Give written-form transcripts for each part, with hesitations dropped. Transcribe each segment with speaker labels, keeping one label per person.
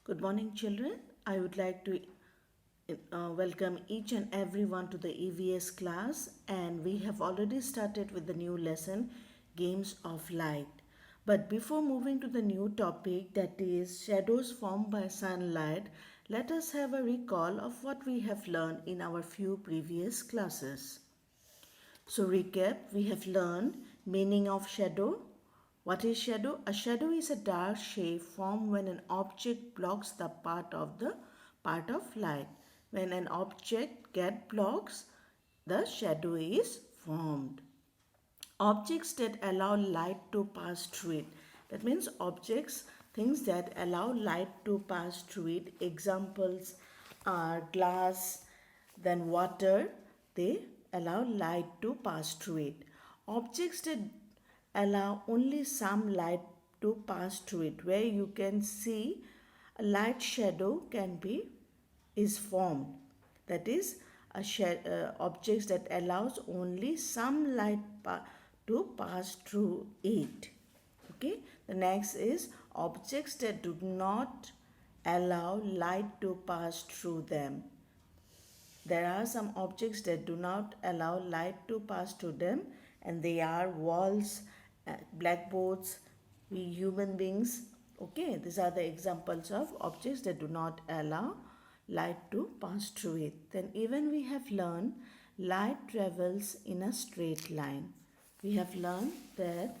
Speaker 1: Good morning, children. I would like to welcome each and everyone to the EVS class, and we have already started with the new lesson, Games of Light. But before moving to the new topic, that is shadows formed by sunlight, let us have a recall of what we have learned in our few previous classes. So recap, we have learned meaning of shadow. What is shadow? A shadow is a dark shape formed when an object blocks the part of light. When an object get blocks, the shadow is formed. Objects that allow light to pass through it. That means objects, things that allow light to pass through it. Examples are glass, then water, they allow light to pass through it. Objects that allow only some light to pass through it, where you can see a light shadow can be is formed. That is objects that allows only some light to pass through it. Okay, the next is objects that do not allow light to pass through them. There are some objects that do not allow light to pass through them, and they are walls, blackboards, we human beings. Okay, these are the examples of objects that do not allow light to pass through it. Then, even we have learned light travels in a straight line. We have learned that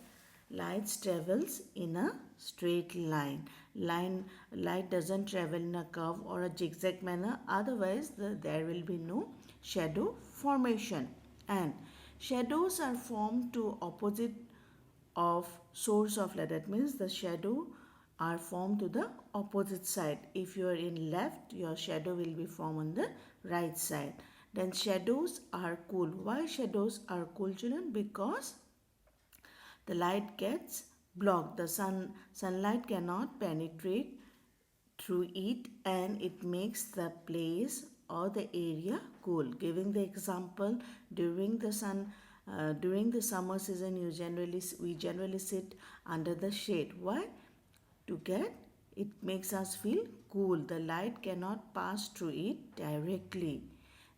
Speaker 1: light travels in a straight line. Light doesn't travel in a curve or a zigzag manner, otherwise there will be no shadow formation. And shadows are formed to opposite of source of light. That means the shadow are formed to the opposite side. If you are in left, your shadow will be formed on the right side. Then shadows are cool. Why shadows are cool, children? Because the light gets blocked. The sunlight cannot penetrate through it, and it makes the place or the area cool. Giving the example, during the summer season, we generally sit under the shade. Why? To get it makes us feel cool. The light cannot pass through it directly.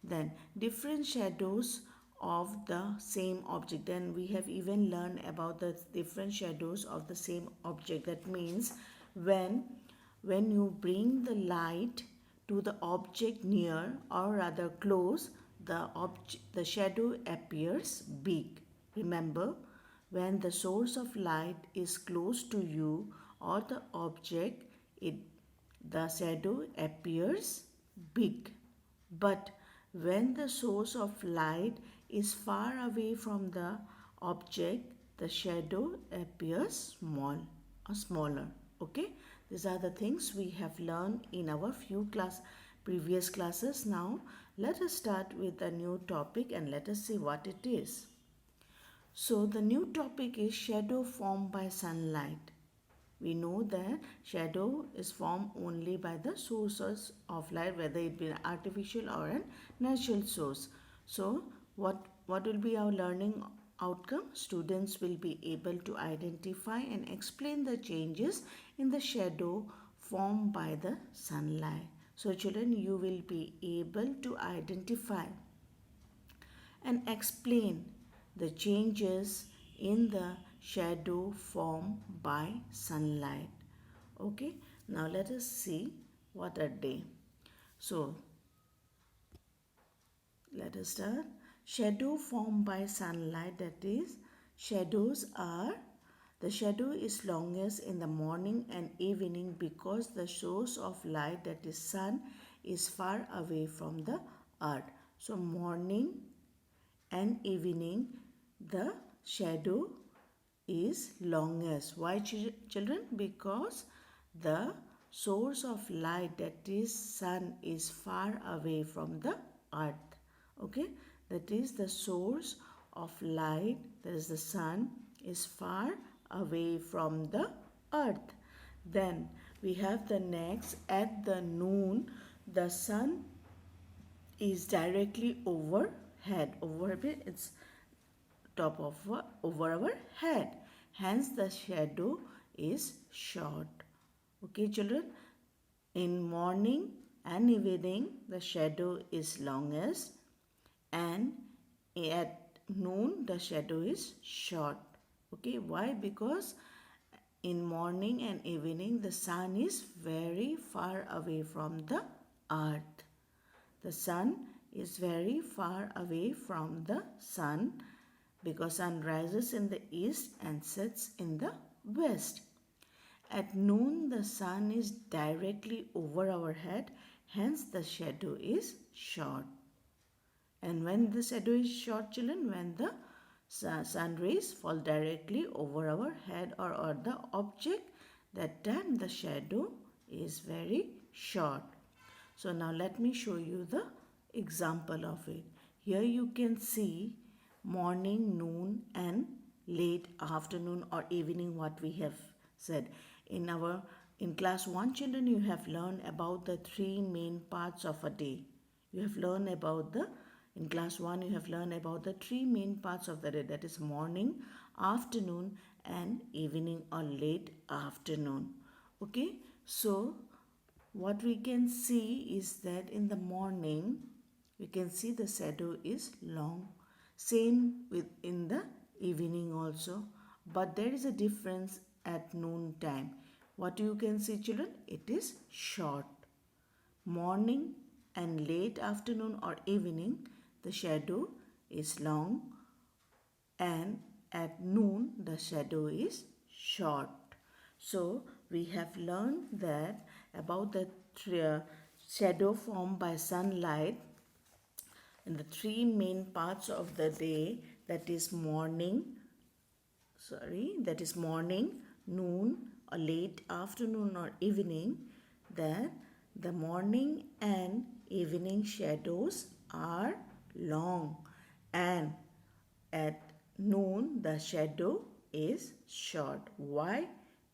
Speaker 1: Then different shadows of the same object. Then we have even learned about the different shadows of the same object. That means when when you bring the light to the object near or rather close, the shadow appears big. Remember, when the source of light is close to you or the object, the shadow appears big. But when the source of light is far away from the object, the shadow appears small or smaller. Okay, these are the things we have learned in our previous classes. Now let us start with a new topic and let us see what it is. So the new topic is shadow formed by sunlight. We know that shadow is formed only by the sources of light, whether it be an artificial or a natural source. So what will be our learning outcome? Students will be able to identify and explain the changes in the shadow formed by the sunlight. So children, you will be able to identify and explain the changes in the shadow formed by sunlight. Okay, now let us see what are they. So let us start. Shadow formed by sunlight, that is, shadows are the shadow is longest in the morning and evening because the source of light, that is sun, is far away from the earth. So morning and evening, the shadow is longest. Why, children? Because the source of light, that is sun, is far away from the earth. Okay, that is the source of light, that is the sun, is far away from the earth. Then we have the next, at the noon, the sun is directly overhead. Overhead, it's top of over our head. Hence the shadow is short. Okay, children. In morning and evening, the shadow is longest, and at noon, the shadow is short. Okay, why? Because in morning and evening, the sun is very far away from the earth. The sun is very far away from the sun because sun rises in the east and sets in the west. At noon, the sun is directly over our head, hence the shadow is short. And when the shadow is short, children, when the sun rays fall directly over our head or the object, that time the shadow is very short. So now let me show you the example of it. Here you can see morning, noon and late afternoon or evening, what we have said. In class 1, children, you have learned about the three main parts of a day. You have learned about the In class 1 you have learned about the three main parts of the day, that is morning, afternoon and evening or late afternoon. Okay, so what we can see is that in the morning we can see the shadow is long. Same with in the evening also, but there is a difference at noon time. What you can see, children? It is short. Morning and late afternoon or evening, the shadow is long, and at noon the shadow is short. So we have learned that about the shadow formed by sunlight in the three main parts of the day, that is morning, noon, or late afternoon or evening, that the morning and evening shadows are long, and at noon the shadow is short. Why?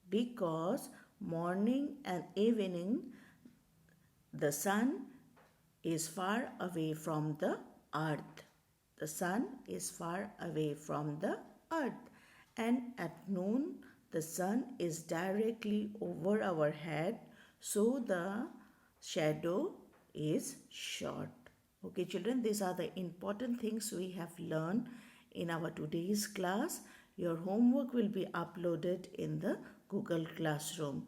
Speaker 1: Because morning and evening the sun is far away from the earth. The sun is far away from the earth, and at noon the sun is directly over our head, so the shadow is short. Okay, children, these are the important things we have learned in our today's class. Your homework will be uploaded in the Google Classroom.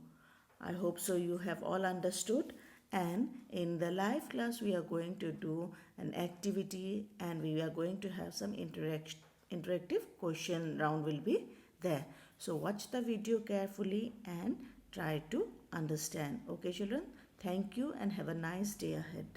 Speaker 1: I hope so you have all understood, and in the live class we are going to do an activity and we are going to have some interactive question round will be there. So watch the video carefully and try to understand. Okay, children, thank you and have a nice day ahead.